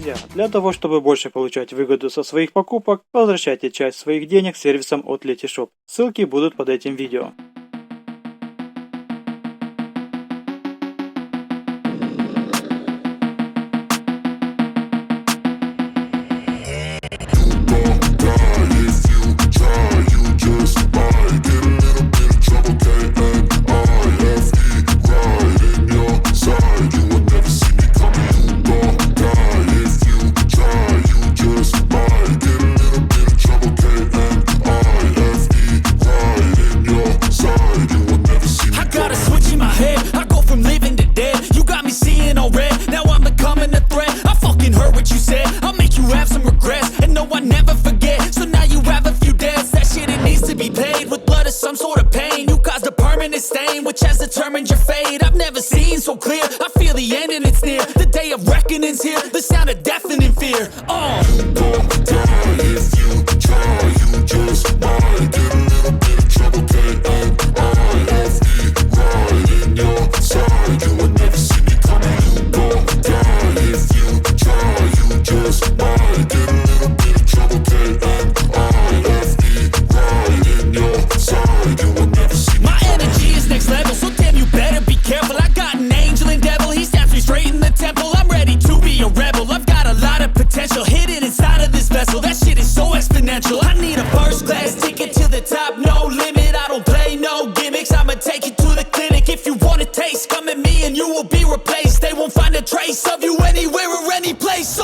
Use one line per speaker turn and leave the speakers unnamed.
Друзья, для того, чтобы больше получать выгоду со своих покупок, возвращайте часть своих денег сервисам от Letysshop. Ссылки будут под этим видео.
Stain, which has determined your fate. I've never seen so clear. I feel the end and it's near. The day of reckoning's here. The sound of deafening fear. You gon' die if you try. You just might get a little bit of trouble. K-N-I-F-E, right in your side. You will never see me coming. You gon' die if you try. You just might get a little bit of trouble. K-N-I-F-E, right in your side. You will never see me. My energy is next level, so damn you better be careful. I got an angel and devil, he stabs me straight in the temple. I'm ready to be a rebel, I've got a lot of potential hidden inside of this vessel. That shit is so exponential. I need a first class ticket to the top, no limit. I don't play no gimmicks, I'ma take you to the clinic. If you want a taste, come at me and you will be replaced. They won't find a trace of you anywhere or any place.